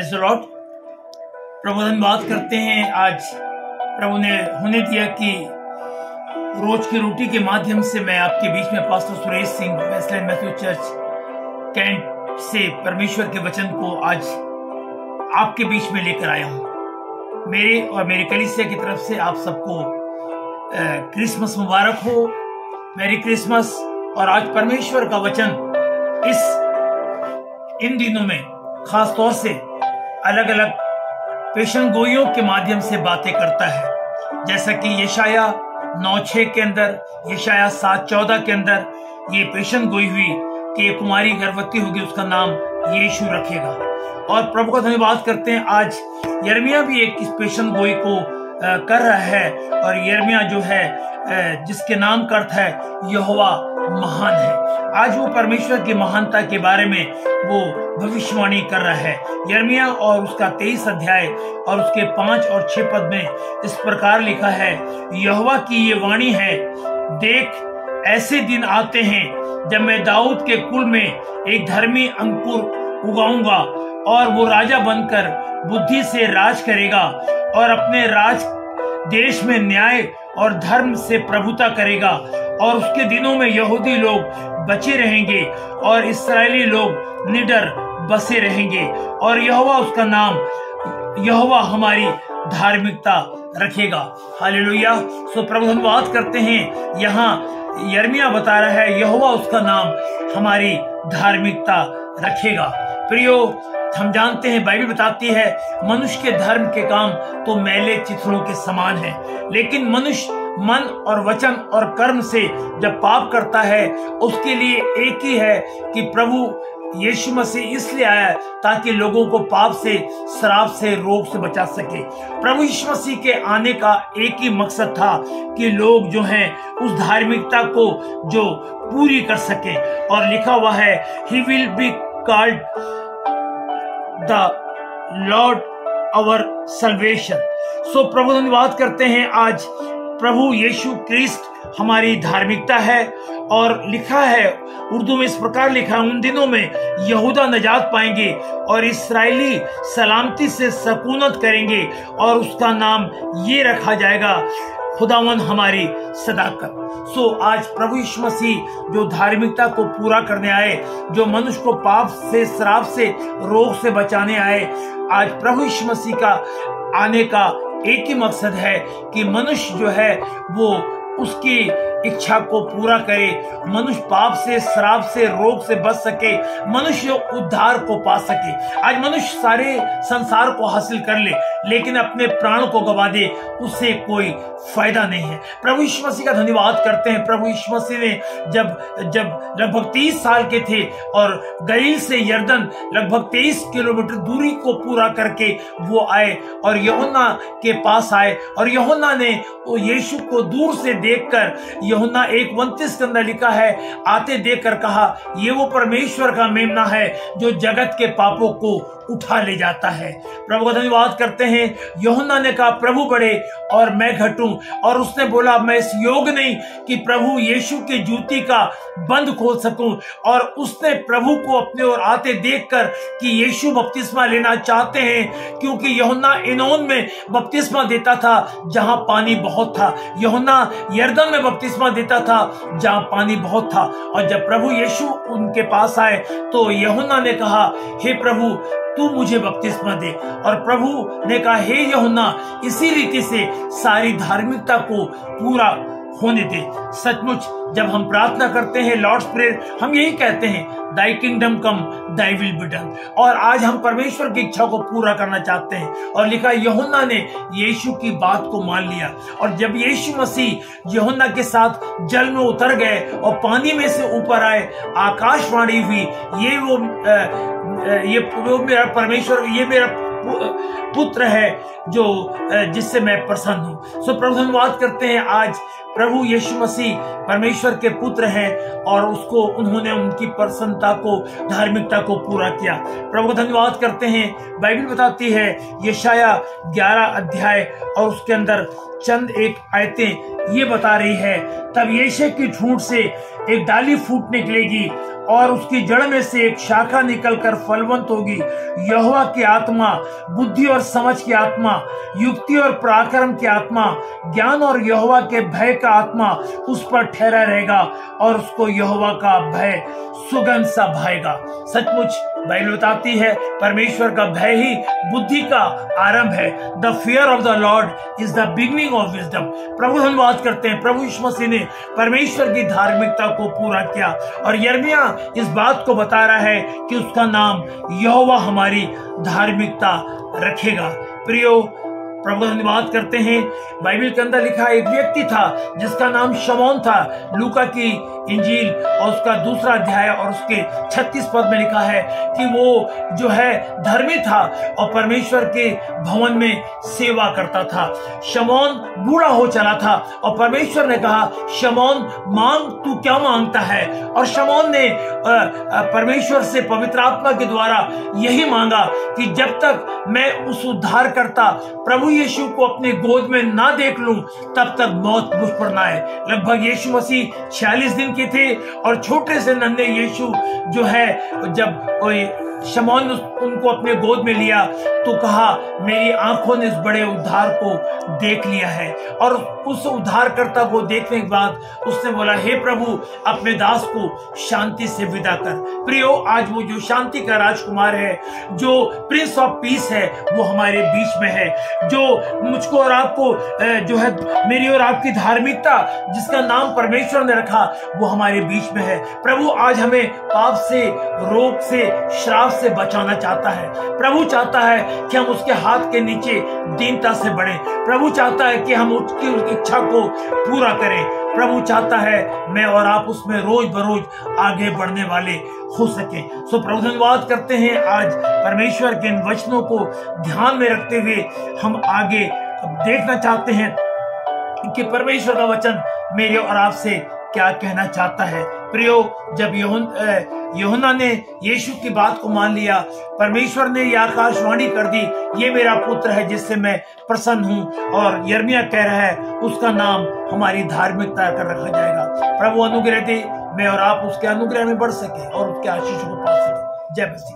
Praise the Lord. प्रभु धन्यवाद करते हैं, आज प्रभु ने होने दिया कि रोज की रोटी के माध्यम से मैं आपके बीच में pastor Suresh Singh Westland Matthew church Cantt से परमेश्वर के वचन को आज आपके बीच में लेकर आया हूं। मेरे और मेरी कलीसिया की तरफ से आप सबको क्रिसमस मुबारक हो, मैरी क्रिसमस। और आज परमेश्वर का वचन इन दिनों में खास तौर से अलग अलग पेशन गोइयों के माध्यम से बातें करता है, जैसा कि यशाया 9:6 के अंदर, यशाया 7:14 के अंदर ये पेशन गोई हुई कि एक कुमारी गर्भवती होगी, उसका नाम यीशु रखेगा। और प्रभु का धन्यवाद करते हैं, आज यिर्मयाह भी एक इस पेशन गोई को कर रहा है। और यिर्मयाह जो है जिसके नाम का अर्थ है यहोवा महान है, आज वो परमेश्वर की महानता के बारे में वो भविष्यवाणी कर रहा है। यिर्मयाह और उसका 23 अध्याय और उसके 5 और 6 पद में इस प्रकार लिखा है, यहोवा की ये वाणी है, देख ऐसे दिन आते हैं जब मैं दाऊद के कुल में एक धर्मी अंकुर उगाऊंगा और वो राजा बनकर बुद्धि से राज करेगा और अपने राज देश में न्याय और धर्म से प्रभुता करेगा। और उसके दिनों में यहूदी लोग बचे रहेंगे और इस्राएली लोग निडर बसे रहेंगे और यहोवा उसका नाम यहोवा हमारी धार्मिकता रखेगा। हालेलुया। सो प्रभु धन्यवाद करते हैं, यहाँ यिर्मयाह बता रहा है यहोवा उसका नाम हमारी धार्मिकता रखेगा। प्रियो, हम जानते हैं, बाइबल बताती है मनुष्य के धर्म के काम तो मैले चिथड़ों के समान है, लेकिन मनुष्य मन और वचन और कर्म से जब पाप करता है उसके लिए एक ही है कि प्रभु यीशु मसीह इसलिए आया ताकि लोगों को पाप से, श्राप से, रोग से बचा सके। प्रभु यीशु मसीह के आने का एक ही मकसद था कि लोग जो हैं उस धार्मिकता को जो पूरी कर सके। और लिखा हुआ है, he will be called the Lord our salvation. So प्रभु धन्यवाद करते हैं, आज प्रभु यीशु क्रिस्ट हमारी धार्मिकता है। और लिखा है उर्दू में इस प्रकार लिखा है, उन दिनों में यहूदा नजात पाएंगे और इस्राएली सलामती से सकूनत करेंगे और उसका नाम ये रखा जाएगा, खुदावन हमारी सदाकत। सो आज प्रभु यीशु मसीह जो धार्मिकता को पूरा करने आए, जो मनुष्य को पाप से, श्राप से, रोग से बचाने आए, आज प्रभु यीशु मसीह का आने का एक ही मकसद है कि मनुष्य जो है वो उसकी इच्छा को पूरा करे, मनुष्य पाप से, श्राप से, रोग से बच सके, मनुष्य उद्धार को पा सके। आज मनुष्य सारे संसार को हासिल कर ले लेकिन अपने प्राण को गवा दे, उससे कोई फायदा नहीं है। प्रभु यीशु मसीह का धन्यवाद करते हैं। प्रभु यीशु मसीह ने जब लगभग 30 साल के थे और गलील से यरदन लगभग 23 किलोमीटर दूरी को पूरा करके वो आए और यूहन्ना के पास आए और यूहन्ना ने वो यीशु को दूर से देखकर, यूहन्ना 1:29 के अंदर लिखा है, आते देखकर कहा, ये वो परमेश्वर का मेमना है जो जगत के पापों को उठा ले जाता है। प्रभु का धन्यवाद करते हैं। यूहन्ना ने कहा, प्रभु बढ़े और मैं घटूं, और उसने बोला, मैं इस योग नहीं कि प्रभु यीशु की जूती का बंद खोल सकूं। और उसने प्रभु को अपने ओर आते देखकर कि यीशु बपतिस्मा लेना चाहते हैं, क्योंकि यूहन्ना एनोन में बपतिस्मा देता था जहां पानी बहुत था, यूहन्ना यरदन में बपतिस्मा देता था जहां पानी बहुत था। और जब प्रभु यीशु उनके पास आए तो यूहन्ना ने कहा, हे प्रभु तू मुझे बपतिस्मा दे। और प्रभु ने कहा, हे यूहन्ना, इसी रीति से सारी धार्मिकता को पूरा होने दे। सचमुच जब हम प्रार्थना करते हैं लॉर्ड्स प्रेयर, हम यही कहते हैं, दाई kingdom come, thy will be done. और आज हम परमेश्वर की इच्छा को पूरा करना चाहते हैं। और लिखा, यूहन्ना ने यीशु की बात को मान लिया। और जब यीशु मसीह यूहन्ना के साथ जल में उतर गए और पानी में से ऊपर आए, आकाशवाणी हुई, ये मेरा परमेश्वर, ये मेरा पुत्र है जो जिससे मैं प्रसन्न हूं। सो प्रभु धन्यवाद करते हैं, आज प्रभु यीशु मसीह परमेश्वर के पुत्र हैं और उसको उन्होंने उनकी प्रसन्नता को, धार्मिकता को पूरा किया। प्रभु का धन्यवाद करते हैं। बाइबल बताती है यशाया 11 अध्याय और उसके अंदर चंद एक आयतें ये बता रही है, तब यीशु की ठूंठ से एक डाली फूट निकलेगी और उसकी जड़ में से एक शाखा निकलकर फलवंत होगी। यहोवा की आत्मा, बुद्धि और समझ की आत्मा, युक्ति और पराक्रम की आत्मा, ज्ञान और यहोवा के भय का आत्मा उस पर ठहरा रहेगा और उसको यहोवा का भय सुगंध सा भाएगा। सचमुच बाइबल बताती है परमेश्वर का भय ही बुद्धि का आरंभ है। The fear of the Lord is the beginning of wisdom. प्रभु धन्यवाद करते हैं। प्रभु यीशु मसीह ने परमेश्वर की धार्मिकता को पूरा किया और यिर्मयाह इस बात को बता रहा है कि उसका नाम यहोवा हमारी धार्मिकता रखेगा। प्रियो, प्रभु धन्यवाद करते हैं। बाइबल के अंदर लिखा एक व्यक्ति था जिसका नाम शमौन था। लूका की इंजील और उसका 2 अध्याय और उसके 36 पद में लिखा है कि वो जो है धर्मी था और परमेश्वर के भवन में सेवा करता था। शमौन बूढ़ा हो चला था और परमेश्वर ने कहा, शमौन मांग, तू क्या मांगता है? और शमौन ने परमेश्वर से पवित्र आत्मा के द्वारा यही मांगा कि जब तक मैं उस उद्धारकर्ता प्रभु यीशु को अपने गोद में ना देख लूं तब तक मौत मुझ पर ना आए। लगभग यीशु मसीह 46 दिन के थे और छोटे से नन्हे यीशु जो है, जब शमौन उनको अपने गोद में लिया तो कहा, मेरी आंखों ने इस बड़े उद्धार को देख लिया है। और उस उद्धारकर्ता को देखने के बाद उसने बोला, हे प्रभु, अपने दास को शांति से विदा कर। प्रियो, आज वो जो शांति का राजकुमार है, जो प्रिंस ऑफ पीस है, वो हमारे बीच में है। जो मुझको और आपको जो है, मेरी और आपकी धार्मिकता जिसका नाम परमेश्वर ने रखा, वो हमारे बीच में है। प्रभु आज हमें पाप से, रोग से, श्राप से बचाना चाहता है। प्रभु चाहता है कि हम उसके हाथ के नीचे दीनता से बढ़ें। प्रभु चाहता है कि हम उसकी इच्छा को पूरा करें। प्रभु चाहता है मैं और आप उसमें रोज बरोज आगे बढ़ने वाले हो सके। सो प्रभु धन्यवाद करते हैं। आज परमेश्वर के इन वचनों को ध्यान में रखते हुए हम आगे देखना चाहते हैं कि परमेश्वर का वचन मेरे और आपसे क्या कहना चाहता है। प्रियो, जब यूहन्ना ने यीशु की बात को मान लिया, परमेश्वर ने यह आकाशवाणी कर दी, ये मेरा पुत्र है जिससे मैं प्रसन्न हूं, और यिर्मयाह कह रहा है उसका नाम हमारी धार्मिकता कर रखा जाएगा। प्रभु अनुग्रह दे, मैं और आप उसके अनुग्रह में बढ़ सके और उसके आशीष को पा सके। जय मसीह।